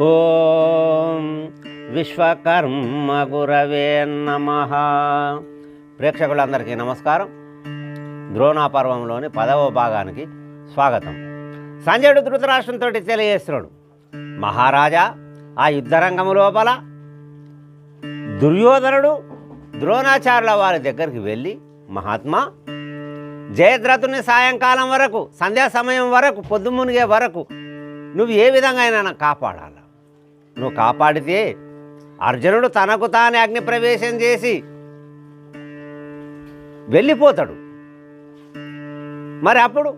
ఓం విశ్వకర్మ గురవే నమః. ప్రేక్షకులందరికీ నమస్కారం. ద్రోణాపర్వంలోని 10వ భాగానికి స్వాగతం. సంజయుడు ధృతరాష్ట్రంతో తెలియజేస్తున్నాడు, మహారాజా, ఆ యుద్ధరంగము లోపల దుర్యోధనుడు ద్రోణాచార్యుల వారి దగ్గరికి వెళ్ళి, మహాత్మా, జయద్రథుని సాయంకాలం వరకు, సంధ్యా సమయం వరకు, పొద్దుమునిగే వరకు నువ్వు ఏ విధంగా అయినా కాపాడాలి. నువ్వు కాపాడితే అర్జునుడు తనకు తానే అగ్ని ప్రవేశం చేసి వెళ్ళిపోతాడు. మరి అప్పుడు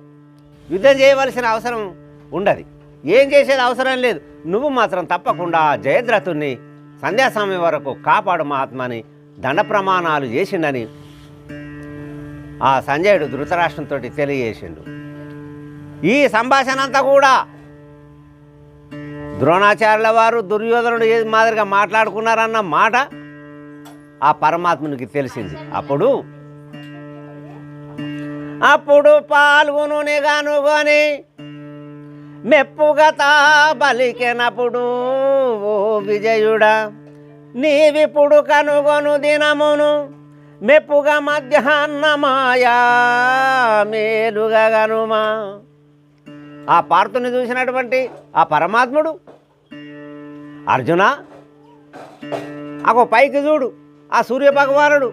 యుద్ధం చేయవలసిన అవసరం ఉండదు, ఏం చేసేది అవసరం లేదు. నువ్వు మాత్రం తప్పకుండా జయద్రథుని సంధ్యా సమయం వరకు కాపాడు మహాత్మని దండ ప్రమాణాలు చేసిండని ఆ సంజయుడు ధృతరాష్ట్రంతో తెలియజేసిండు. ఈ సంభాషణ అంతా కూడా ద్రోణాచార్యుల వారు దుర్యోధనుడు ఏ మాదిరిగా మాట్లాడుకున్నారన్న మాట ఆ పరమాత్మునికి తెలిసింది. అప్పుడు పాల్గొనుని గనుగొని మెప్పుగా తా బలికెనప్పుడు, ఓ విజయుడా, నీవిప్పుడు కనుగొను దినమును మెప్పుగా మధ్యాహ్నమాయా మేలుగా గనుమా. ఆ పార్థుని చూసినటువంటి ఆ పరమాత్ముడు, అర్జున, అగో పైకి చూడు, ఆ సూర్యభగవానుడు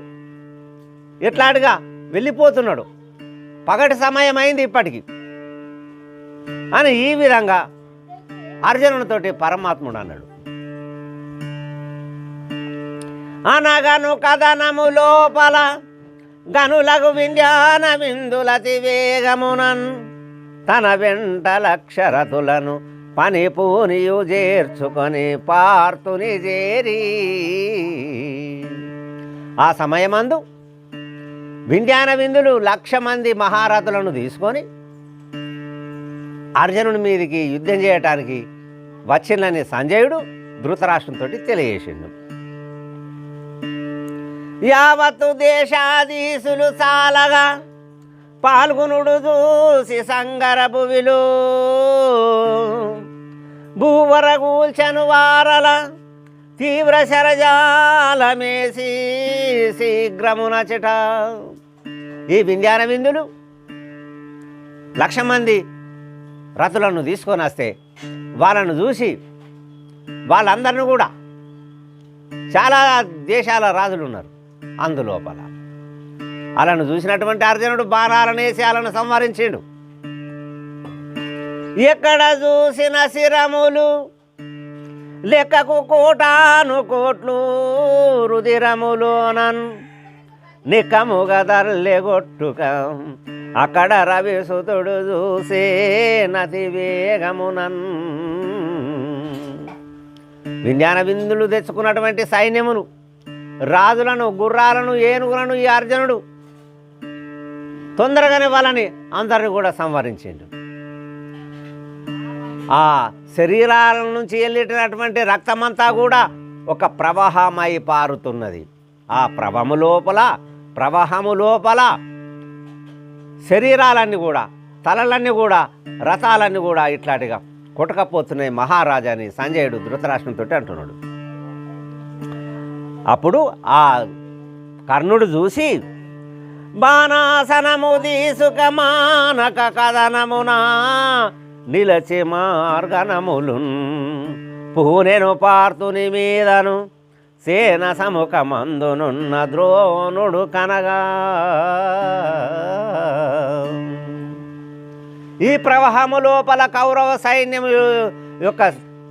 ఎట్లాంటిగా వెళ్ళిపోతున్నాడు, పగటి సమయం అయింది ఇప్పటికి అని ఈ విధంగా అర్జునునితోటి పరమాత్ముడు అన్నాడు. అనగను కథనము లోపల గనులకు వింధ్యాన విందులతి వేగమునన్ తన వెంట లక్షరథులను పని పూనియు చేర్చుకొని పార్థుని చేరి. ఆ సమయమందు వింధ్యాన విందులు 1,00,000 మంది మహారథులను తీసుకొని అర్జునుడి మీదికి యుద్ధం చేయటానికి వచ్చిందని సంజయుడు ధృతరాష్ట్రంతో తెలియజేసిండు. యావత్తు దేశాధీశులు చాలగా పాల్గొనుడు చూసి సంగరభువిలో భూవర కూల్చను వారల తీవ్ర శరజాలమేసి శీఘ్రమునచట. ఈ వింధ్యాన విందులు 1,00,000 మంది రథులను తీసుకొని వస్తే వాళ్ళను చూసి వాళ్ళందరినీ కూడా చాలా దేశాల రాజులు ఉన్నారు అందులోపల. అలాను చూసినటువంటి అర్జునుడు బాణాలను వేసి వాళ్ళను సంహరించిండు. ఎక్కడ చూసిన శిరములు లెక్కకు కోటాను కోట్లు రుదిరములోనన్ నికముగా దర్లెగొట్టుక అక్కడ రవిసుతుడు చూసే నతి వేగమునన్. వింధ్యాన విందులు తెచ్చుకున్నటువంటి సైన్యమును, రాజులను, గుర్రాలను, ఏనుగులను ఈ అర్జునుడు తొందరగానే వాళ్ళని అందరిని కూడా సంహరించిండు. ఆ శరీరాల నుంచి వెళ్ళేటటువంటి రక్తమంతా కూడా ఒక ప్రవాహమై పారుతున్నది. ఆ ప్రవాహము లోపల శరీరాలన్నీ కూడా, తలలన్నీ కూడా, రథాలన్నీ కూడా ఇట్లాంటిగా కొట్టకపోతున్నాయి మహారాజాని సంజయుడు ధృతరాష్ట్రంతో అంటున్నాడు. అప్పుడు ఆ కర్ణుడు చూసి, బాణాసనము తీసుక మానక కథనమునా నిలచి మార్గనములున్ పూనెను పార్థుని మీదను సేన సముఖమందునున్న ద్రోణుడు కనగా. ఈ ప్రవాహము లోపల కౌరవ సైన్యం యొక్క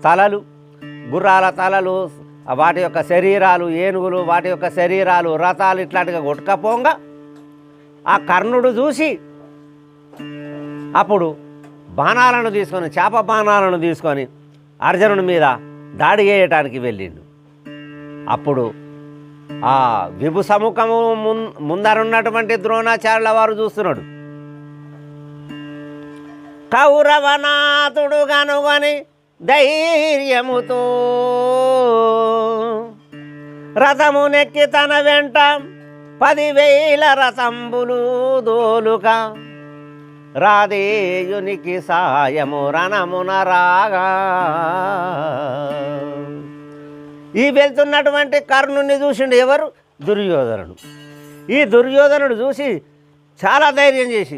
తలలు, గుర్రాల తలలు, వాటి యొక్క శరీరాలు, ఏనుగులు వాటి యొక్క శరీరాలు, రథాలు ఇట్లాంటిగా కొట్టుకపోగా ఆ కర్ణుడు చూసి అప్పుడు బాణాలను తీసుకొని, చేప బాణాలను తీసుకొని అర్జునుడి మీద దాడి చేయటానికి వెళ్ళిండు. అప్పుడు ఆ విభు సముఖము ముందరున్నటువంటి ద్రోణాచార్యుల వారు చూస్తున్నాడు. కౌరవనాథుడు గనుగొని ధైర్యముతో రథమునెక్కి తన వెంట 10,000 రథంబులు దోలుక రాధేయునికి సాయము రణమున రాగా. ఈ వెళ్తున్నటువంటి కర్ణుని చూసిండు ఎవరు? దుర్యోధనుడు. ఈ దుర్యోధనుడు చూసి చాలా ధైర్యం చేసి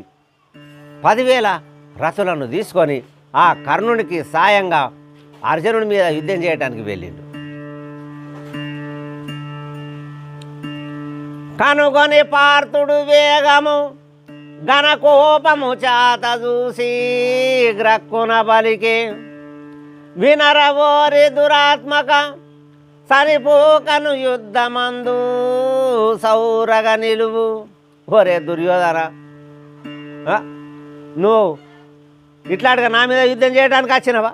10,000 రథులను తీసుకొని ఆ కర్ణునికి సాయంగా అర్జునుడి మీద యుద్ధం చేయడానికి వెళ్ళిండు. కనుగొని పార్థుడు వేగము ఘనకోపము చాత చూసి గ్రక్కున బలికే వినరవోరి దురాత్మక సరిపోకను యుద్ధమందు సౌరగ నిలువు. ఓరే దుర్యోధన, నువ్వు ఇట్లాంటిగా నా మీద యుద్ధం చేయడానికి వచ్చినవా?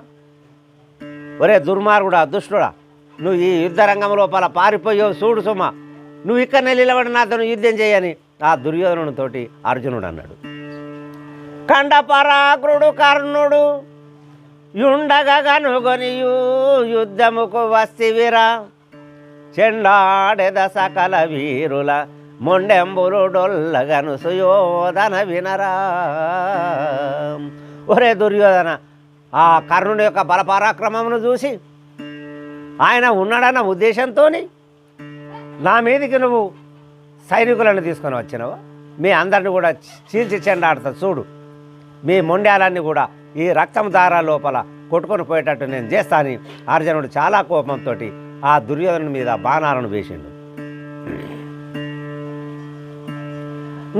ఒరే దుర్మార్గుడా, దుష్టుడా, నువ్వు ఈ యుద్ధ రంగం లోపల పారిపోయావు చూడు సుమా, నువ్వు ఇక్కడ నిలబడి నాతో యుద్ధం చేయని ఆ దుర్యోధనుడితోటి అర్జునుడు అన్నాడు. కండపరాగ్రుడు కర్ణుడు యుండగా కనుగొనియు యుద్ధముకు వస్తివిరా చెండాడెద సకల వీరుల మొండెంబులు డొల్లగను సుయోధన వినరా. ఒరే దుర్యోధన, ఆ కర్ణుడి యొక్క బలపరాక్రమమును చూసి ఆయన ఉన్నాడన్న ఉద్దేశంతో నా మీదికి నువ్వు సైనికులను తీసుకొని వచ్చినవా? మీ అందరిని కూడా చీల్చి చెండాడుతా చూడు, మీ మొండ్యాలన్నీ కూడా ఈ రక్తం దారా లోపల కొట్టుకొని పోయేటట్టు నేను చేస్తాను. అర్జునుడు చాలా కోపంతో ఆ దుర్యోధను మీద బాణాలను వేసిండు.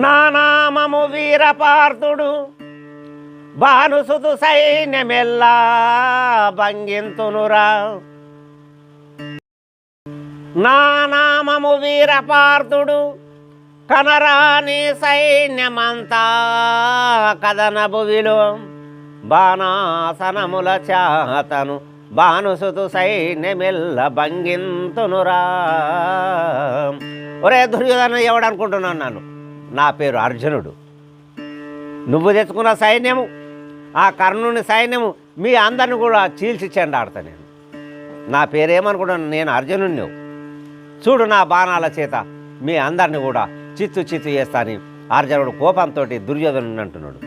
నా నామము వీరపార్థుడు భానుసుతు సైన్యమెల్లా భంగింతునురా. నా నామము వీరపార్థుడు కనరాని సైన్యమంతా కదన భువిలో బాణాసనముల చాతను భానుసుతు సైన్యమెల్ల భంగింతునురా. ఒరే దుర్యోధన, ఎవడనుకుంటున్నాను నన్ను? నా పేరు అర్జునుడు. నువ్వు తెచ్చుకున్న సైన్యము, ఆ కర్ణుని సైన్యము మీ అందరిని కూడా చీల్చి చెండాడతా నేను. నా పేరేమనుకుంటున్నాను? నేను అర్జునుడిని. చూడు, నా బాణాల చేత మీ అందరిని కూడా చిత్తు చిత్తు చేస్తాని అర్జునుడు కోపంతో దుర్యోధనుని అంటున్నాడు.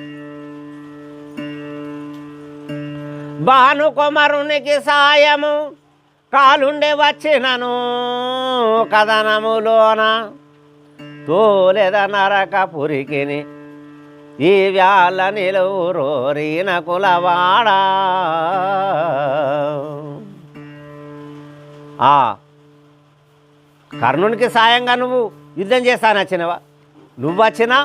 భానుకుమరునికి సాయము కాలుండే వచ్చినను కథనములోన తోలెద నరక పురికిని ఈ వ్యాల నిలువురోరిన కులవాడా. ఆ కర్ణునికి సాయంగా నువ్వు యుద్ధం చేస్తాను వచ్చినవా? నువ్వు వచ్చినా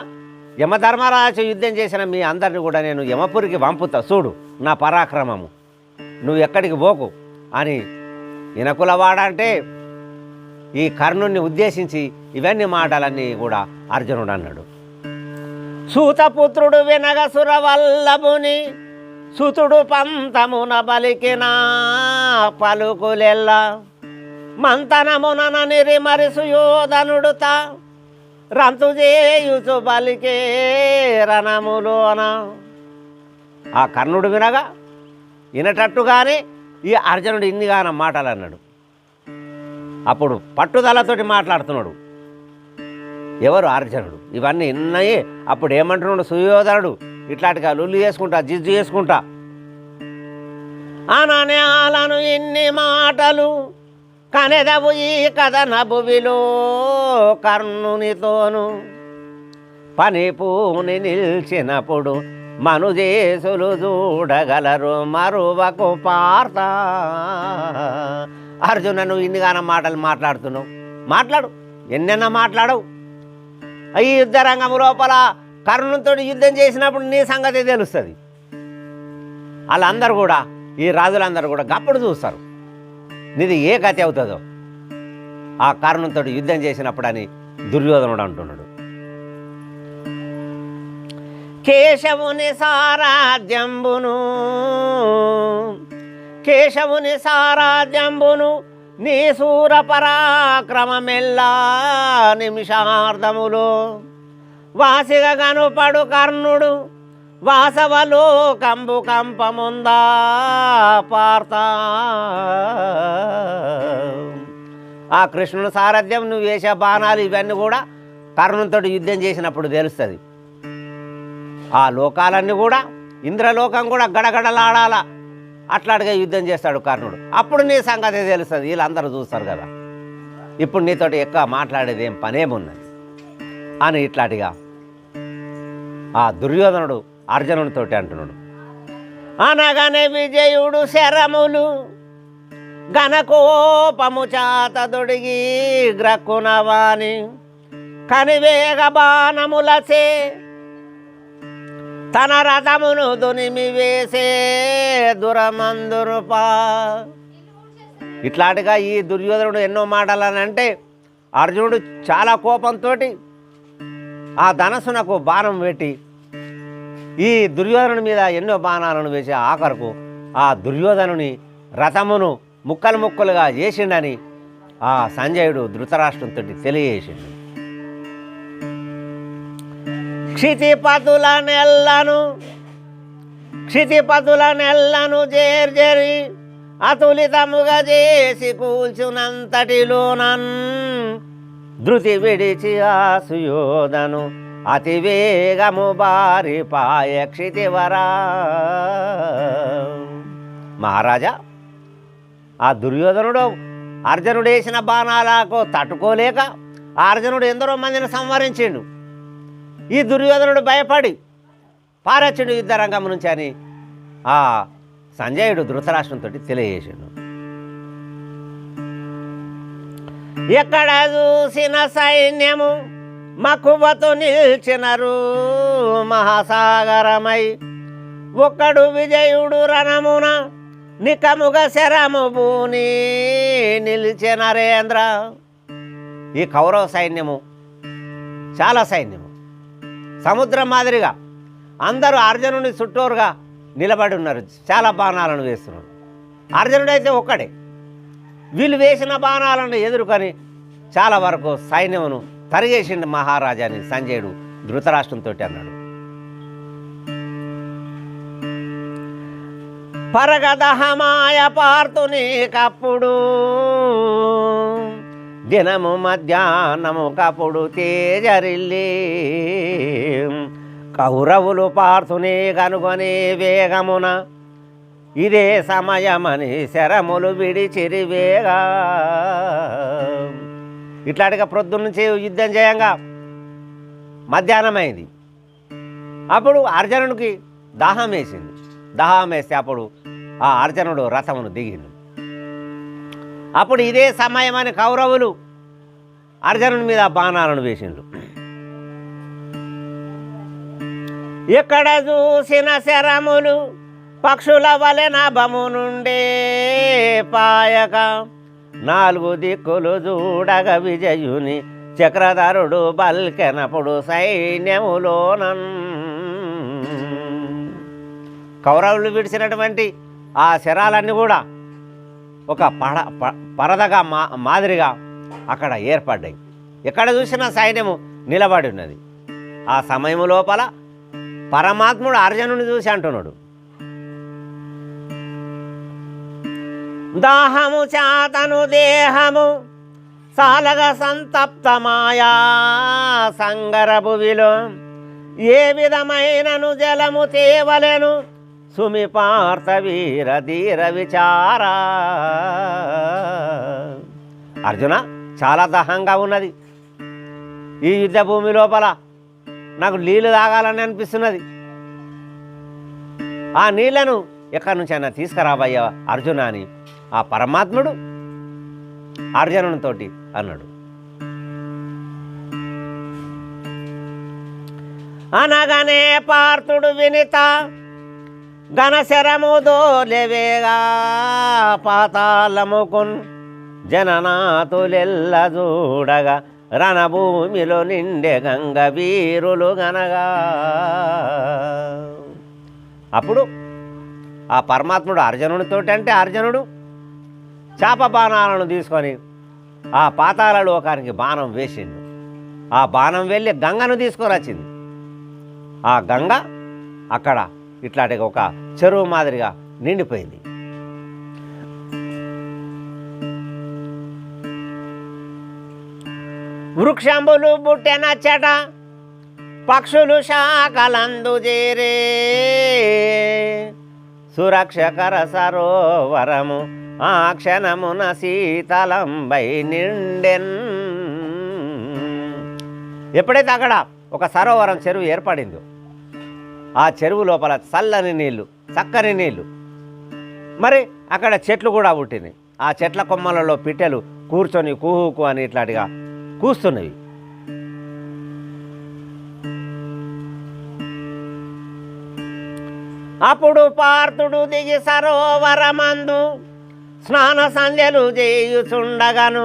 యమధర్మరాజు యుద్ధం చేసిన మీ అందరిని కూడా నేను యమపురికి పంపుతా. చూడు నా పరాక్రమము, నువ్వు ఎక్కడికి పోకు అని ఇనకులవాడంటే ఈ కర్ణుని ఉద్దేశించి ఇవన్నీ మాటలన్నీ కూడా అర్జునుడు అన్నాడు. సూతపుత్రుడు వినగ సురవల్లభుని సుతుడు పంతమున బలికిన పలుకులెల్లా మంతనమునన నిరిమరి సుయోధనుడుత రంతు చేయుచు బలికే రణములోన. ఆ కర్ణుడు వినగా వినటట్టుగానే ఈ అర్జునుడు ఇన్నిగాన మాటలు అన్నాడు. అప్పుడు పట్టుదలతోటి మాట్లాడుతున్నాడు. ఎవరు? అర్జునుడు. ఇవన్నీ విన్నాయి. అప్పుడు ఏమంటున్నాడు సుయోధనుడు? ఇట్లాంటిగా లొల్లి చేసుకుంటా, జిజ్జు చేసుకుంటా అనన్యాలను ఇన్ని మాటలు కనెదవు ఈ కథన భువిలో కర్ణునితోను పని పూని నిల్చినప్పుడు మనుజేసులు చూడగలరు మరువకు పార్త. అర్జున, నువ్వు ఇన్నిగాన మాటలు మాట్లాడుతున్నావు, మాట్లాడు, ఎన్నెన్నా మాట్లాడవు. ఈ యుద్ధ రంగం లోపల కర్ణునితో యుద్ధం చేసినప్పుడు నీ సంగతి తెలుస్తుంది. వాళ్ళందరూ కూడా, ఈ రాజులందరూ కూడా గప్పుడు చూస్తారు నీది ఏ గతి అవుతుందో ఆ కర్ణునితో యుద్ధం చేసినప్పుడు అని దుర్యోధనుడు అంటున్నాడు. కేశవుని సారాధ్యంబును కేశవుని సారాధ్యంబును నీ శూర పరాక్రమమెల్లా నిమిషార్ధములో వాసిగా కనుపడు కర్ణుడు వాసవలో కంబు కంపముందా పార్త. ఆ కృష్ణుని సారథ్యం, నువ్వు వేసే బాణాలు ఇవన్నీ కూడా కర్ణునితో యుద్ధం చేసినప్పుడు తెలుస్తుంది. ఆ లోకాలన్నీ కూడా ఇంద్రలోకం కూడా గడగడలాడాల అట్లాంటిగా యుద్ధం చేస్తాడు కర్ణుడు. అప్పుడు నీ సంగతి తెలుస్తుంది, వీళ్ళందరూ చూస్తారు కదా, ఇప్పుడు నీతోటి ఎక్కువ మాట్లాడేది ఏం పనేమున్నది అని ఇట్లాంటిగా ఆ దుర్యోధనుడు అర్జునుడితోటి అంటున్నాడు. అనగానే విజయుడు శరములు ఘనకోపము చాత దొడిగి గ్రక్కునవాని కనివేగ బాణములచే తన రథమును దునిమి వేసే దురమందురుపా. ఇట్లాంటిగా ఈ దుర్యోధనుడు ఎన్నో మాటలని అంటే అర్జునుడు చాలా కోపంతో ఆ ధనస్సునకు బాణం పెట్టి ఈ దుర్యోధనుడి మీద ఎన్నో బాణాలను వేసి ఆఖరకు ఆ దుర్యోధనుని రథమును ముక్కలు ముక్కలుగా చేసిండని ఆ సంజయుడు ధృతరాష్ట్రంతో తెలియజేసిండు. క్షితిపతుల నెల్లను జేర్జరి అతులితముగా చేసి కూల్చునంతటిలోనన్ ధృతి విడిచి ఆ సుయోధను అతివేగము బారి పాయ క్షితివరా. మహారాజా, ఆ దుర్యోధనుడు అర్జునుడు వేసిన బాణాలకు తట్టుకోలేక అర్జునుడు ఎందరో మందిని సంహరించిండు. ఈ దుర్యోధనుడు భయపడి పారచ్చుడు యుద్ధరంగం నుంచి అని ఆ సంజయుడు ధృతరాష్ట్రంతో తెలియజేసిండు. ఎక్కడ చూసిన సైన్యము మక్కువతో నిల్చినరు మహాసాగరమై ఒక్కడు విజయుడు రణమున నికముగా శరము భూని నిలిచె నరేంద్ర. ఈ కౌరవ సైన్యము చాలా సైన్యము సముద్రం మాదిరిగా అందరూ అర్జునుని చుట్టూరుగా నిలబడి ఉన్నారు, చాలా బాణాలను వేస్తున్నారు. అర్జునుడైతే ఒక్కడే. వీళ్ళు వేసిన బాణాలను ఎదుర్కొని చాలా వరకు సైన్యమును తరిగేసిండు మహారాజాని సంజయుడు ధృతరాష్ట్రంతో అన్నాడు. పరగదహమాయ పార్తునీకప్పుడు దినము మధ్యాహ్నము కప్పుడు తేజరిల్లి కౌరవులు పార్థుని కనుగొని వేగమున ఇదే సమయమని శరములు విడిచిరివేగా. ఇట్లాంటిగా ప్రొద్దున్నుంచి యుద్ధం చేయంగా మధ్యాహ్నమైంది. అప్పుడు అర్జునుడికి దాహం వేసింది. దాహం వేస్తే అప్పుడు ఆ అర్జునుడు రథమును దిగిండు. అప్పుడు ఇదే సమయమని కౌరవులు అర్జునుడి మీద బాణాలను వేసిండ్రు. ఎక్కడ చూసిన శరములు పక్షుల వలె నభము నుండే పాయక నాలుగు దిక్కులు చూడగ విజయుని చక్రధరుడు బల్కెనప్పుడు సైన్యములోనన్. కౌరవులు విడిచినటువంటి ఆ శరాలన్నీ కూడా ఒక పరదగా మాదిరిగా అక్కడ ఏర్పడ్డాయి. ఎక్కడ చూసినా సైన్యము నిలబడి ఉన్నది. ఆ సమయం లోపల పరమాత్ముడు అర్జునుని చూసి అంటున్నాడు, దాహము చాతను దేహము సాలగ సంతప్తమాయా సంగరభువిలో ఏ విధమైనను జలము తేవలెను సుమిపార్థ వీర ధీర విచార. అర్జున, చాలా దాహంగా ఉన్నది. ఈ యుద్ధ భూమి లోపల నాకు నీళ్లు తాగాలని అనిపిస్తున్నది. ఆ నీళ్లను ఎక్కడి నుంచి అయినా తీసుకురాబయ్యా అర్జున అని ఆ పరమాత్ముడు అర్జునునితోటి అన్నాడు. అనగానే పార్థుడు వినిత ఘనశరము దోలెవేగా పాతాళముకున్ జననాథులెల్ల చూడగా రణభూమిలో నిండే గంగ వీరులు గనగా. అప్పుడు ఆ పరమాత్ముడు అర్జునునితోటి అంటే అర్జునుడు చాప బాణాలను తీసుకొని ఆ పాతాళ లోకానికి బాణం వేసిండు. ఆ బాణం వెళ్ళి గంగను తీసుకొని వచ్చింది. ఆ గంగ అక్కడ ఇట్లాంటి ఒక చెరువు మాదిరిగా నిండిపోయింది. వృక్షంబులు బుట్టెనచ్చట పక్షులు శాఖలందు చేరే సురక్షకర సరోవరము ఆ క్షణమున శీతలంబై నిండెన్. ఎప్పుడైతే అక్కడ ఒక సరోవరం చెరువు ఏర్పడిందో ఆ చెరువు లోపల చల్లని నీళ్లు, చక్కని నీళ్లు, మరి అక్కడ చెట్లు కూడా పుట్టినాయి. ఆ చెట్ల కొమ్మలలో పిట్టెలు కూర్చొని కుహుకు అని ఇట్లాంటిగా కూస్తున్నవి. అప్పుడు పార్థుడు దిగి సరోవరమందు స్నాన సంధ్యలు చేయుచుండగను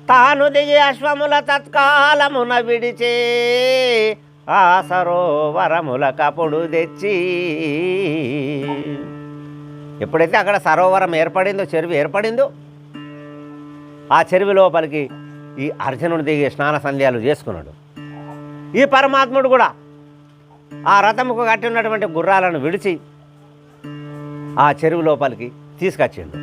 తాను దిగి అశ్వముల తత్కాలమున విడిచే ఆ సరోవరముల కపుడు తెచ్చి. ఎప్పుడైతే అక్కడ సరోవరం ఏర్పడిందో, చెరువు ఏర్పడిందో, ఆ చెరువు లోపలికి ఈ అర్జునుడు దిగి స్నాన సంధ్యాలు చేసుకున్నాడు. ఈ పరమాత్ముడు కూడా ఆ రథముకు కట్టి ఉన్నటువంటి గుర్రాలను విడిచి ఆ చెరువు లోపలికి తీసుకొచ్చిండు.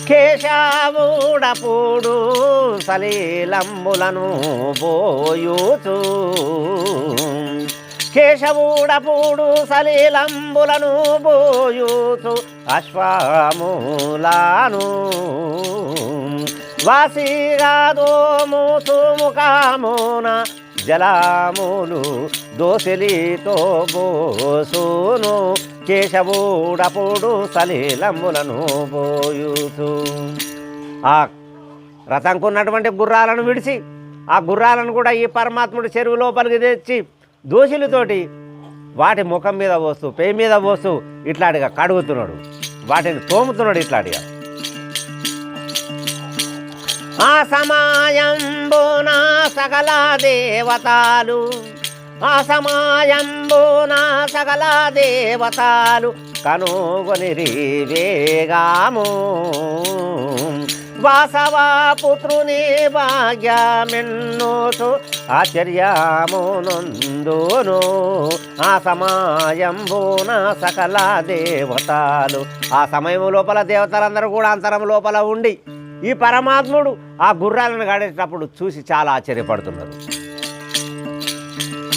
కేశవుడపుడు సలీలంబులను పోయూచు, కేశవుడపుడు సలీలంబులను పోయూచు అశ్వములాను వాసిగాదోముతు ముఖామున జలములు దోసిలితో బోసును కేశవుడపుడు సలీలములను పోయూచు. ఆ రథంకున్నటువంటి గుర్రాలను విడిచి ఆ గుర్రాలను కూడా ఈ పరమాత్ముడు చెరువు లోపలికి తెచ్చి దోషులతోటి వాటి ముఖం మీద పోస్తూ, పేయి మీద పోస్తూ ఇట్లాంటిగా కడుగుతున్నాడు, వాటిని తోముతున్నాడు ఇట్లాంటిగా. ఆ సమయంబున సకల దేవతలు, ఆ సమయంబున సకల దేవతలు కనుగొనిరి వేగాము వాసవపుత్రుని భాగ్యమెన్నోసు ఆశ్చర్యమునందును. ఆ సమయంబున సకల దేవతలు, ఆ సమయం లోపల దేవతలందరూ కూడా అంతరం లోపల ఉండి ఈ పరమాత్ముడు ఆ గుర్రాలను గడేటప్పుడు చూసి చాలా ఆశ్చర్యపడుతున్నారు.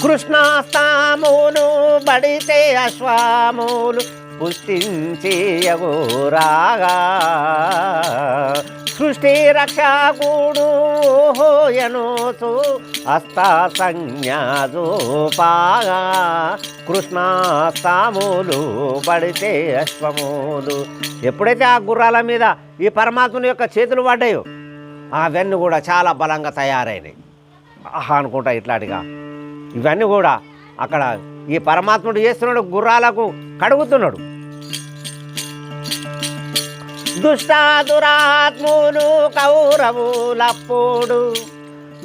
కృష్ణాస్తాములు బడితే అశ్వాములు పుష్టించి ఎగురాగా సృష్టి రక్షకుడు హోయనోసు హస్త సంజ్ఞాజోపాగా కృష్ణాస్తాములు బడితే అశ్వములు. ఎప్పుడైతే ఆ గుర్రాల మీద ఈ పరమాత్ముని యొక్క చేతులు పడ్డాయో అవన్నీ కూడా చాలా బలంగా తయారైనాయి. ఆహా అనుకుంటా ఇట్లాంటిగా ఇవన్నీ కూడా అక్కడ ఈ పరమాత్ముడు చేస్తున్నాడు, గుర్రాలకు కడుగుతున్నాడు. దుష్ట దురాత్ములు కౌరవులప్పుడు,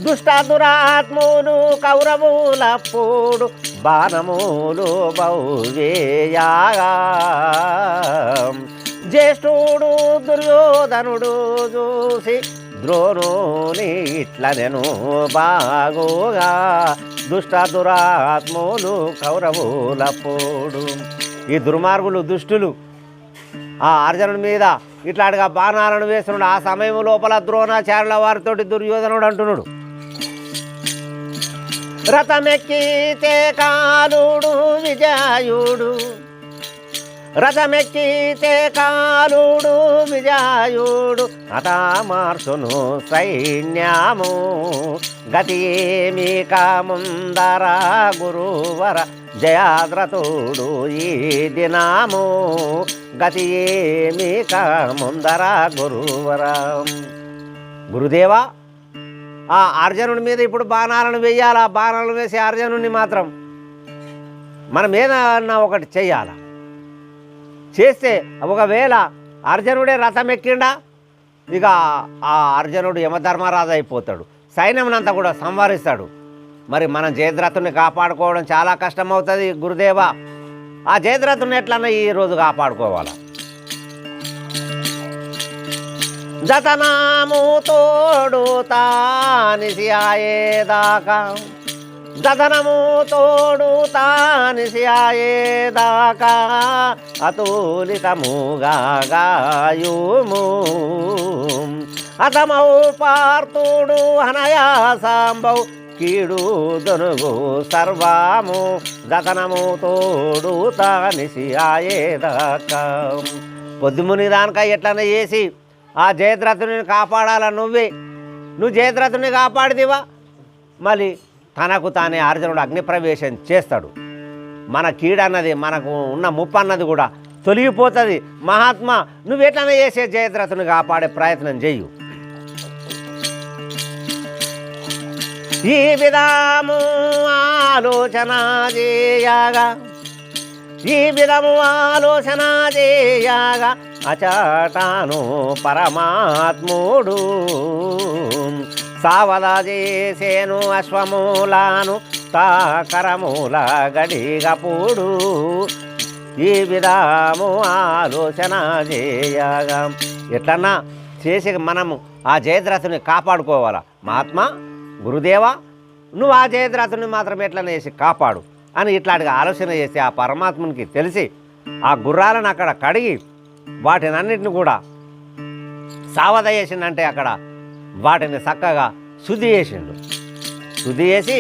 దుష్ట దురాత్ములు కౌరవులప్పుడు బాణములు బౌవేయాగా జ్యేష్ఠుడు దుర్యోధనుడు చూసి ద్రోణుని ఇట్లనెను బాగోగా దుష్ట దురాత్ములు కౌరవులప్పుడు. ఈ దుర్మార్గులు, దుష్టులు ఆ అర్జునుడి మీద ఇట్లాంటిగా బాణాలను వేస్తున్నాడు. ఆ సమయం లోపల ద్రోణాచార్యుల వారితోటి దుర్యోధనుడు అంటున్నాడు, రథమెక్కితే కాలుడు విజయుడు, రథమెక్కితే కాలుడు విజయుడు హఠామార్చును సైన్యము గతి ఏమి కాముందర గురువర జయాద్రతుడు ఈ దినము గతి ఏమి కాముందర గురువర. గురుదేవా, ఆ అర్జునుడి మీద ఇప్పుడు బాణాలను వేయాలా, బాణాలను వేసి అర్జునుడిని మాత్రం మనం ఏదన్నా ఒకటి చెయ్యాలా. చేస్తే ఒకవేళ అర్జునుడే రథం ఎక్కిండా ఇక ఆ అర్జునుడు యమధర్మరాజు అయిపోతాడు, సైన్యంనంతా కూడా సంహరిస్తాడు. మరి మనం జయద్రథుని కాపాడుకోవడం చాలా కష్టమవుతుంది గురుదేవా. ఆ జయద్రథుని ఎట్లన్నా ఈరోజు కాపాడుకోవాలా. జతనాము తోడు తానిసి ఆయేదాకా, దదనము తోడు తానిసియాయేదాకా అతులితముగా గాయుము అతమౌ పార్తుడు అనయాసాంబౌ కీడు దొనుగు సర్వము దతనము తోడు తానిసియాయేదాకా. పొద్దుముని దానిక ఎట్లనే చేసి ఆ జయద్రథుని కాపాడాల నువ్వు జయద్రథుని కాపాడిదివా, మళ్ళీ తనకు తానే అర్జునుడు అగ్నిప్రవేశం చేస్తాడు. మన కీడన్నది మనకు ఉన్న ముప్పు అన్నది కూడా తొలగిపోతుంది. మహాత్మా నువ్వెట్లనే చేసే జయద్రథుని కాపాడే ప్రయత్నం చెయ్యు. ఈ విధము ఆలోచన చేయగా అచటాను పరమాత్ముడు సావద చేసేను అశ్వమూలాను తాకరమూల గడిగపుడు. ఈ విధము ఆలోచన చేయగా ఎట్లన్నా చేసి మనము ఆ జయద్రథుని కాపాడుకోవాలా. మహాత్మా గురుదేవా నువ్వు ఆ జయద్రథుని మాత్రం ఎట్లనే చేసి కాపాడు అని ఇట్లాంటిగా ఆలోచన చేసి ఆ పరమాత్మునికి తెలిసి ఆ గుర్రాలను అక్కడ కడిగి వాటినన్నిటిని కూడా సావద చేసిండంటే అక్కడ వాటిని చక్కగా శుద్ధి చేసిండు. శుద్ధి చేసి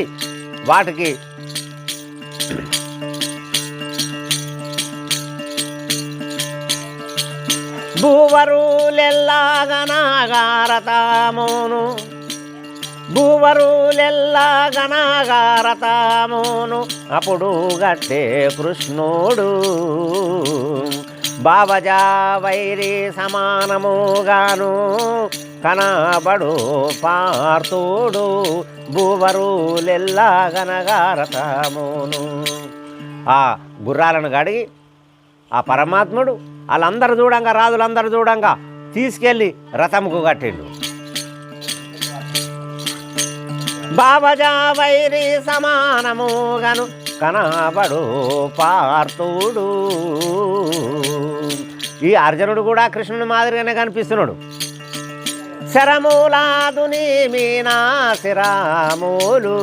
వాటికి భూవరులెల్లాగనాగారతామును అప్పుడు గట్టే కృష్ణుడు బావజా వైరి సమానముగాను కనబడు పార్తుడు భూవరులెల్లాగనగారతామును. ఆ గుర్రాలను కడిగి ఆ పరమాత్ముడు వాళ్ళందరూ చూడంగా రాజులందరూ చూడంగా తీసుకెళ్ళి రథముకు కట్టిండు. బావజా వైరి సమానముగను కనబడు పార్తుడు. ఈ అర్జునుడు కూడా కృష్ణుని మాదిరిగానే కనిపిస్తున్నాడు. శరమూలాదుని మీనా శిరామూలు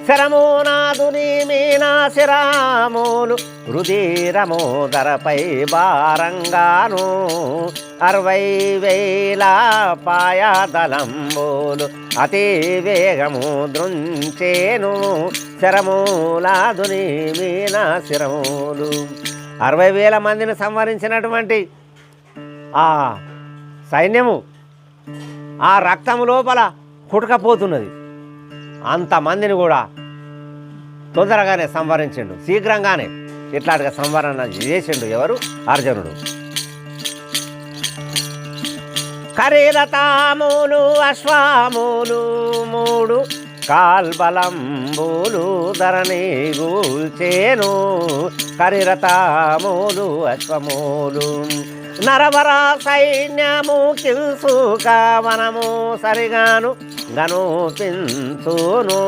శరమూనాదుని మీనా శిరామూలు రుధిరమోదరపై భారంగాను 60,000 పాయదలంబోలు అతి వేగము దృంచేను శరమూలాదుని మీనా శిరములు. 60,000 మందిని సంహరించినటువంటి ఆ సైన్యము ఆ రక్తము లోపల కుటకపోతున్నది. అంతమందిని కూడా తొందరగానే సంవరించిండు, శీఘ్రంగానే ఇట్లాంటిగా సంవరణ చేసిండు. ఎవరు? అర్జునుడు. కరిరతాములు అశ్వాములు 3 కాల్బలంబులు ధరణి గూల్చేను కరిరతాములు అశ్వములు నరవర సైన్యము కిల్సుక వనము సరిగాను గనుపించును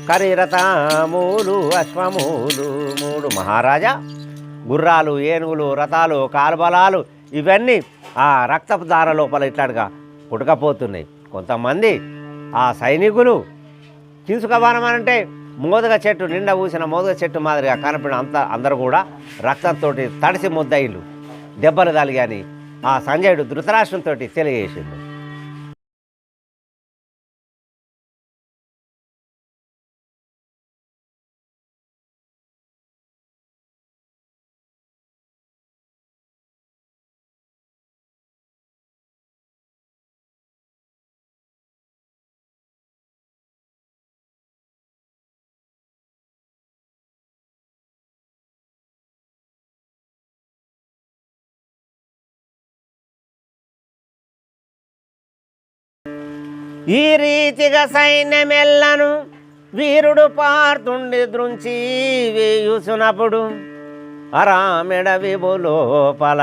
కరిరథములు అశ్వములు 3. మహారాజా గుర్రాలు, ఏనుగులు, రథాలు, కాల్బలాలు ఇవన్నీ ఆ రక్తపు దార లోపల ఇట్లాగా పుట్టకపోతున్నాయి. కొంతమంది ఆ సైనికులు కింసుక వనం అంటే మోదగ చెట్టు నిండా ఊసిన మోదగ చెట్టు మాదిరిగా కనపడిన అందరూ కూడా రక్తంతో తడిసి ముద్దయిలు దెబ్బలు తలిగాని ఆ సంజయుడు ధృతరాష్ట్రంతో తెలియజేసిండు. ఈ రీతిగా సైన్యమెల్లను వీరుడు పార్తుండి దృంచి వేయుచునప్పుడు అరామెడ విభులోపల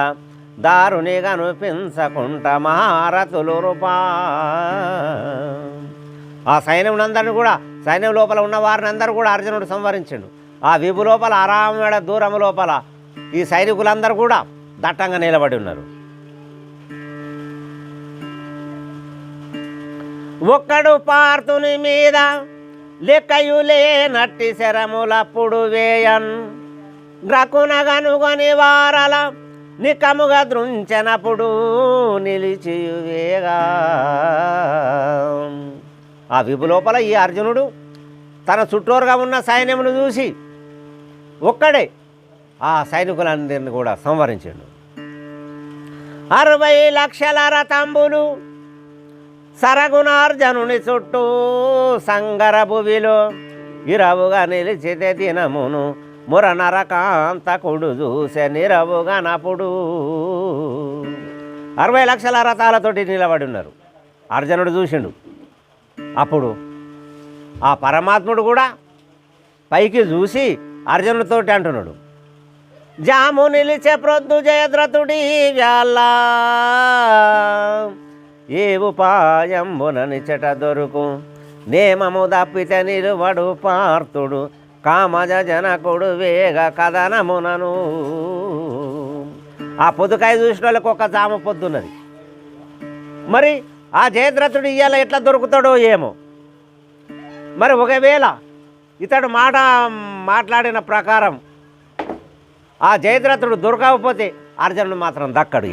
దారుని కనిపించకుంట మహారథులు రూపా. ఆ సైన్యమునందరిని కూడా సైన్యం లోపల ఉన్న వారిని అందరూ కూడా అర్జునుడు సంవరించిండు. ఆ విభు లోపల అరామెడ దూరము లోపల ఈ సైనికులందరూ కూడా దట్టంగా నిలబడి ఉన్నారు. ఒక్కడు పార్థుని మీద లెక్కయులే నట్టి శరములప్పుడు వేయన్ గ్రకునగనుగొని వారల నికముగా దృంచనప్పుడు నిలిచియువేగా. ఆ విభు లోపల ఈ అర్జునుడు తన చుట్టూరుగా ఉన్న సైన్యమును చూసి ఒక్కడే ఆ సైనికులందరినీ కూడా సంవరించాడు. 60 లక్షల రథంబులు సరగుణార్జునుని చుట్టూ సంగర భువిలో ఇరవుగా నిలిచితే దినమును ముర నరకాంతకుడు చూసే నిరవుగా నప్పుడు. 60 లక్షల రథాలతోటి నిలబడి ఉన్నారు. అర్జునుడు చూసిండు. అప్పుడు ఆ పరమాత్ముడు కూడా పైకి చూసి అర్జునుడితోటి అంటున్నాడు, జాము నిలిచే ప్రొద్దు జయద్రథుడి వ్యాళ్ళ ఏ ఉపాయంబుననిచట దొరుకు నేమము దప్పితే నిలువడు పార్థుడు కామజ జనకుడు వేగ కథనమునను. ఆ పొద్దుకాయ చూసిన వాళ్ళకి ఒక జామ పొద్దున్నది. మరి ఆ జయద్రథుడు ఇవాళ ఎట్లా దొరుకుతాడో ఏమో. మరి ఒకవేళ ఇతడు మాట్లాడిన ప్రకారం ఆ జయద్రథుడు దొరకకపోతే అర్జునుడు మాత్రం దక్కడు.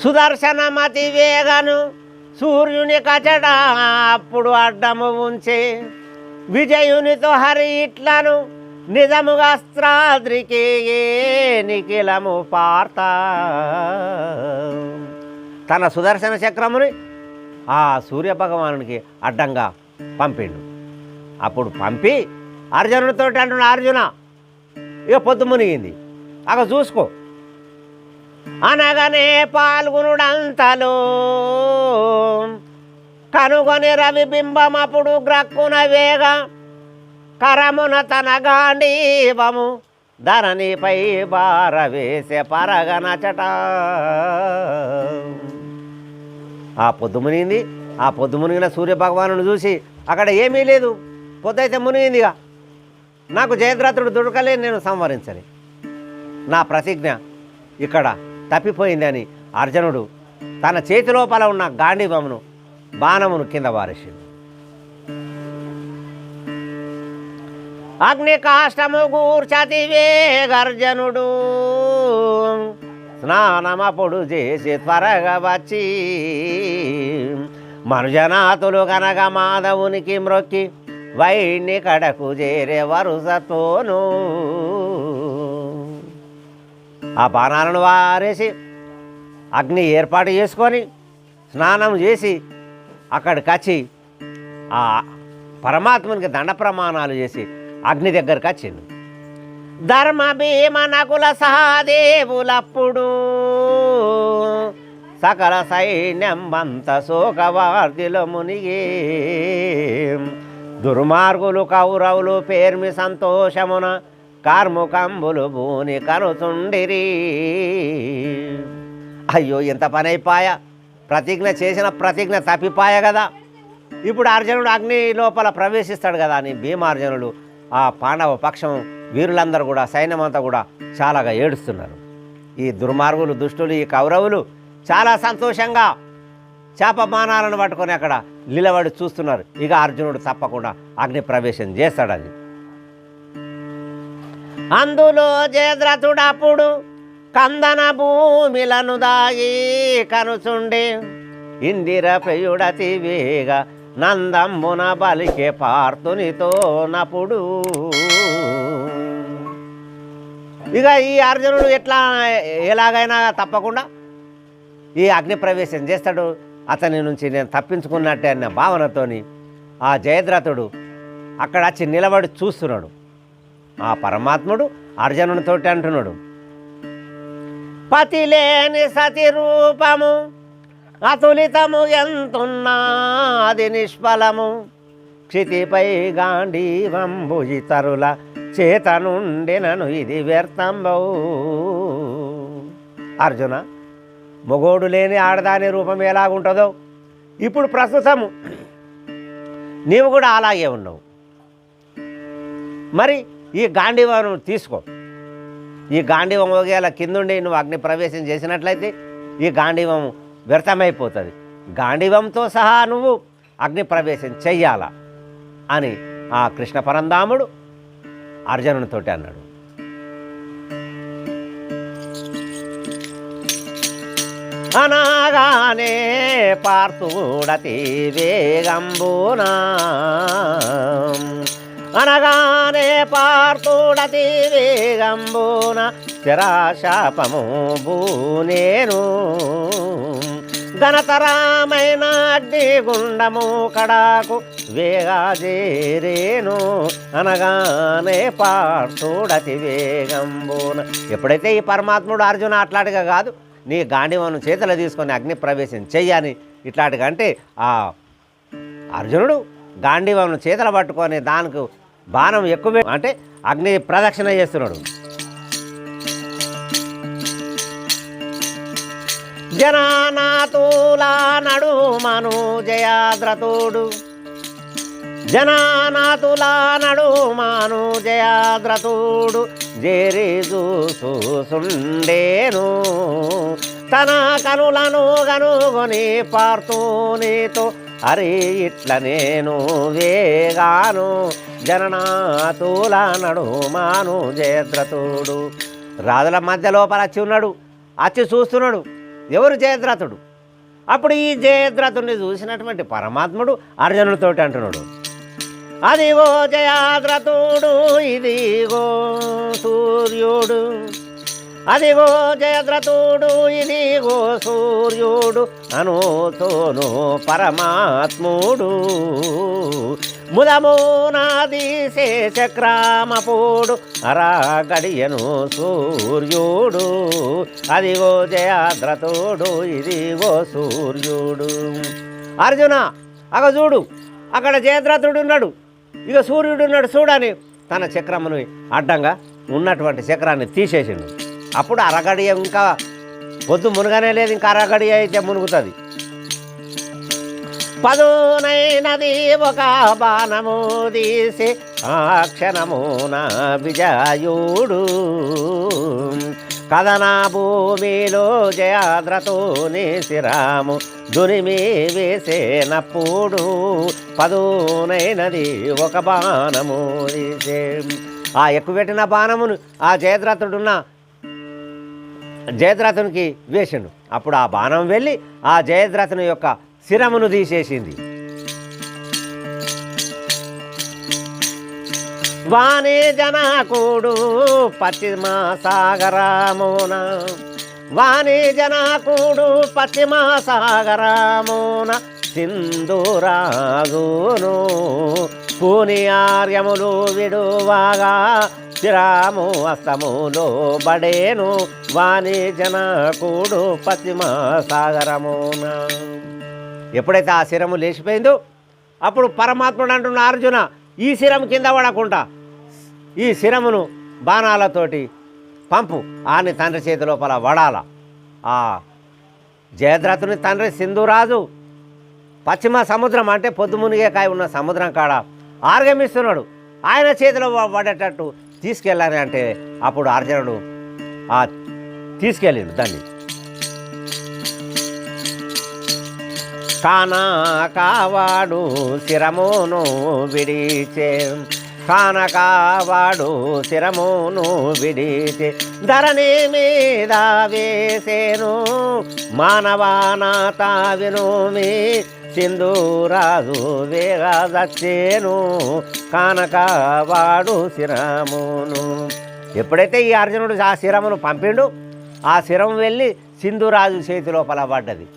సుదర్శనమతి వేగను సూర్యుని కచట అప్పుడు అడ్డము ఉంచే విజయునితో హరి ఇట్లను నిజముగా స్త్రాద్రికి నిఖిలము పార్త. తన సుదర్శన చక్రముని ఆ సూర్యభగవానునికి అడ్డంగా పంపిండు. అప్పుడు పంపి అర్జునుడితో అంటున్నా, అర్జున ఇక పొద్దు మునిగింది, అక చూసుకో అనగానే పాల్గొనుడంతలో కనుగొని రవి బింబమప్పుడు గ్రక్కున వేగ కరమున తన గాండీవము ధరణిపై బారవేసే పరగనచట. ఆ పొద్దు మునిగింది. ఆ పొద్దు మునిగిన సూర్యభగవాను చూసి అక్కడ ఏమీ లేదు, పొద్దైతే మునిగిందిగా, నాకు జయద్రథుడు దొరకలే, నేను సంవరించలే, నా ప్రతిజ్ఞ ఇక్కడ తప్పిపోయిందని అర్జునుడు తన చేతి లోపల ఉన్న గాంధీవమును బాణమును కింద వారేసిండు. అగ్ని కాష్టము గూర్చతి వేగర్జనుడు స్నానమప్పుడు చేసి త్వరగా వచ్చి మనుజనాథులు గనక మాధవునికి మ్రొక్కి వైణ్ణి కడకు చేరే వరుసతోను ఆ బాణాలను వారేసి అగ్ని ఏర్పాటు చేసుకొని స్నానం చేసి అక్కడికి వచ్చి ఆ పరమాత్మనికి దండ ప్రమాణాలు చేసి అగ్ని దగ్గరికి వచ్చింది. ధర్మ భీమ నకుల సహదేవులప్పుడు సకల సైన్యం బంత శోకవార్దిలో మునిగే దుర్మార్గులు కౌరవులు పేర్మి సంతోషమున కార్ముకంబులు భూని కనుచుండిరి. అయ్యో ఎంత పని అయిపోయా, ప్రతిజ్ఞ చేసిన ప్రతిజ్ఞ తప్పిపాయ కదా. ఇప్పుడు అర్జునుడు అగ్ని లోపల ప్రవేశిస్తాడు కదా అని భీమార్జునుడు ఆ పాండవ పక్షం వీరులందరూ కూడా సైన్యమంతా కూడా చాలాగా ఏడుస్తున్నారు. ఈ దుర్మార్గులు దుష్టులు ఈ కౌరవులు చాలా సంతోషంగా శాపమానాలను పట్టుకొని అక్కడ నిలబడి చూస్తున్నారు. ఇక అర్జునుడు తప్పకుండా అగ్ని ప్రవేశం చేస్తాడని. అందులో జయద్రథుడు అప్పుడు కందన భూమిలను దాగి కనుచుండే ఇందిర ప్రియుడతి వేగ నందంబున బలికే పార్థునితో నప్పుడు. ఇక ఈ అర్జునుడు ఎలాగైనా తప్పకుండా ఈ అగ్ని ప్రవేశం చేస్తాడు, అతని నుంచి నేను తప్పించుకున్నట్టే అన్న భావనతోని ఆ జయద్రథుడు అక్కడ వచ్చి నిలబడి చూస్తున్నాడు. ఆ పరమాత్ముడు అర్జునునితోటి అంటున్నాడు, పతిలేని సతి రూపము అతులితము ఎంతున్నా అది నిష్ఫలము క్షితిపై గాంధీవంబు ఇతరుల చేత నుండినను ఇది వ్యర్థంబవు. అర్జున, మొగోడు లేని ఆడదాని రూపం ఎలాగుంటుందో ఇప్పుడు ప్రస్తుతము నీవు కూడా అలాగే ఉన్నావు. మరి ఈ గాంధీవం తీసుకో. ఈ గాంధీవం ఒకేలా కిందుండి నువ్వు అగ్ని ప్రవేశం చేసినట్లయితే ఈ గాంధీవం వ్యర్థమైపోతుంది. గాంధీవంతో సహా నువ్వు అగ్ని ప్రవేశం చెయ్యాలా అని ఆ కృష్ణ పరంధాముడు అర్జునునితోటి అన్నాడు. అనగానే పార్థుడతి వేగంబునా అనగానే పార్థుడతి వేగంబున శరాశాపము భూనేను ఘనతరమైన అగ్నిగుండము కడాకు వేగాజేరేను అనగానే పార్థుడతి వేగంబున. ఎప్పుడైతే ఈ పరమాత్ముడు అర్జున అట్లాంటిగా కాదు, నీ గాంధీవను చేతులు తీసుకొని అగ్ని ప్రవేశం చెయ్యని ఇట్లాంటిగా అంటే ఆ అర్జునుడు గాంధీవను చేతులు పట్టుకొని దానికి బాణం ఎక్కువ అంటే అగ్ని ప్రదక్షిణ చేస్తున్నాడు. జనానాతులా నడుమను జయాద్రతుడు జనానాతులా నడుమను జయాద్రతుడు జేరి చూసుండేను తన కనులను గనుగొని పార్థునితో అరే ఇట్ల నేను వేగాను జననాతుల నడుమాను జయద్రతుడు. రాజుల మధ్య లోపల వచ్చి ఉన్నాడు, వచ్చి చూస్తున్నాడు ఎవరు జయద్రథుడు. అప్పుడు ఈ జయద్రథుడిని చూసినటువంటి పరమాత్ముడు అర్జునుడితోటి అంటున్నాడు, అదిగో జయాద్రథుడు ఇదిగో సూర్యుడు అదిగో జయద్రథుడు ఇదిగో సూర్యుడు అనుతోను పరమాత్ముడు ముదమునాదీసే చక్రామపోడు అరాగడియను సూర్యుడు అదిగో జయాద్రథుడు ఇదిగో సూర్యుడు. అర్జున అగ చూడు, అక్కడ జయద్రథుడు ఉన్నాడు, ఇక సూర్యుడు ఉన్నాడు చూడని తన చక్రమును అడ్డంగా ఉన్నటువంటి చక్రాన్ని తీసేసిండు. అప్పుడు అరగడియ ఇంకా పొద్దు మునగనే లేదు, ఇంకా అరగడియ అయితే మునుగుతుంది. పదునైనది ఒక బాణము తీసి ఆ క్షణమున విజయుడు కథనా భూమిలో జయాద్రతుని శిరాము దునిమి వేసేనప్పుడు పదునైనది ఒక బాణము తీసే. ఆ ఎక్కుపెట్టిన బాణమును ఆ జయద్రథునికి వేసిండు. అప్పుడు ఆ బాణం వెళ్ళి ఆ జయద్రథుని యొక్క శిరమును తీసేసింది. వాణి జనకుడు పశ్చిమ సాగరమున వాణి జనకుడు పశ్చిమ సాగరమున సింధురాజును పూని ఆర్యములు విడువాగా శిరాము అస్తములో బడేను వాణి జనకుడు పశ్చిమ సాగరమున. ఎప్పుడైతే ఆ శిరము లేచిపోయిందో అప్పుడు పరమాత్ముడు అంటున్న అర్జున ఈ శిరం కింద పడకుండా ఈ శిరమును బాణాలతోటి పంపు ఆని తండ్రి చేతి లోపల వడాల. ఆ జయద్రథుని తండ్రి సింధురాజు పశ్చిమ సముద్రం అంటే పొద్దుమునిగే కాయ ఉన్న సముద్రం కాడ ఆర్గమిస్తున్నాడు, ఆయన చేతిలో పడేటట్టు తీసుకెళ్ళాలి అంటే అప్పుడు అర్జునుడు తీసుకెళ్ళిండు దాన్ని. కానకావాడు శిరమును విడిచే కానకావాడు శిరమును విడిచే ధరణి మీద వేసేను మానవానాత వినుమి సింధురాజు వేగా దచ్చేను కానకావాడు శిరమును. ఎప్పుడైతే ఈ అర్జునుడు ఆ శిరమును పంపిండు ఆ శిరం వెళ్ళి సింధురాజు చేతి లోపల పడ్డది.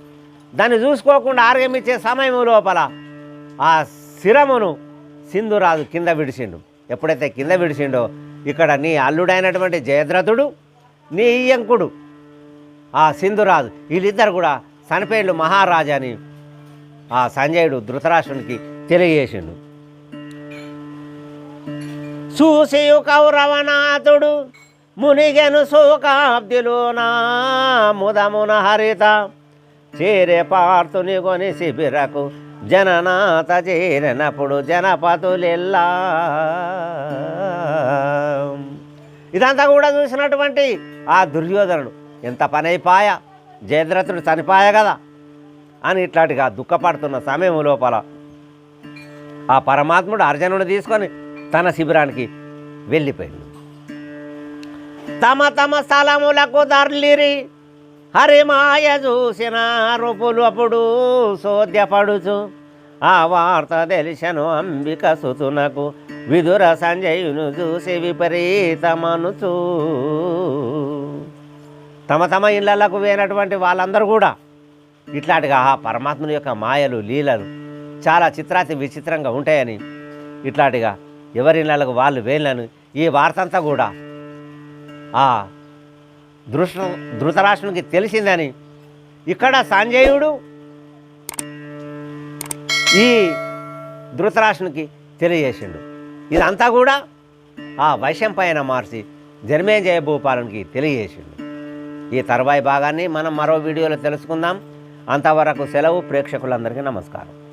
దాన్ని చూసుకోకుండా ఆర్గమిచ్చే సమయం లోపల ఆ శిరమును సింధురాజు కింద విడిచిండు. ఎప్పుడైతే కింద విడిచిండో ఇక్కడ నీ అల్లుడైనటువంటి జయద్రథుడు నీ ఇయ్యంకుడు ఆ సింధురాజు వీళ్ళిద్దరు కూడా చనిపోయిండు మహారాజా అని ఆ సంజయుడు ధృతరాష్ట్రునికి తెలియజేసిండు. చూసి కౌరవనాథుడు మునిగెను శోకాబ్దిలోనా ముదమున హరిత చేరే పార్థుని కొని శిబిరకు జననాథ చేరినప్పుడు జనపతులెల్లా. ఇదంతా కూడా చూసినటువంటి ఆ దుర్యోధనుడు ఎంత పని అయిపోయా, జయద్రథుడు చనిపోయా కదా, అని ఇట్లాంటిగా దుఃఖపడుతున్న సమయం లోపల ఆ పరమాత్ముడు అర్జునుడు తీసుకొని తన శిబిరానికి వెళ్ళిపోయింది. తమ తమ స్థలములకు దర్లిరి హరిమాయ చూసిన రూపులు అప్పుడు సోద్యపడుచు ఆ వార్త తెలిసెను అంబిక సుతునకు విదుర సంజయును చూసి విపరీతమనుచు. తమ తమ ఇళ్లకు పోయినటువంటి వాళ్ళందరూ కూడా ఇట్లాంటిగా ఆ పరమాత్ముని యొక్క మాయలు లీలలు చాలా చిత్రాతి విచిత్రంగా ఉంటాయని ఇట్లాంటిగా ఎవరిళ్ళకు వాళ్ళు వెళ్ళను ఈ వార్త అంతా కూడా ఆ ధృతరాష్ట్రునికి తెలిసిందని ఇక్కడ సంజయుడు ఈ ధృతరాష్ట్రునికి తెలియజేసిండు. ఇదంతా కూడా ఆ వైశంపాయన మార్చి జన్మేజయ భూపాలునికి తెలియజేసిండు. ఈ తర్వాయి భాగాన్ని మనం మరో వీడియోలో తెలుసుకుందాం. అంతవరకు సెలవు. ప్రేక్షకులందరికీ నమస్కారం.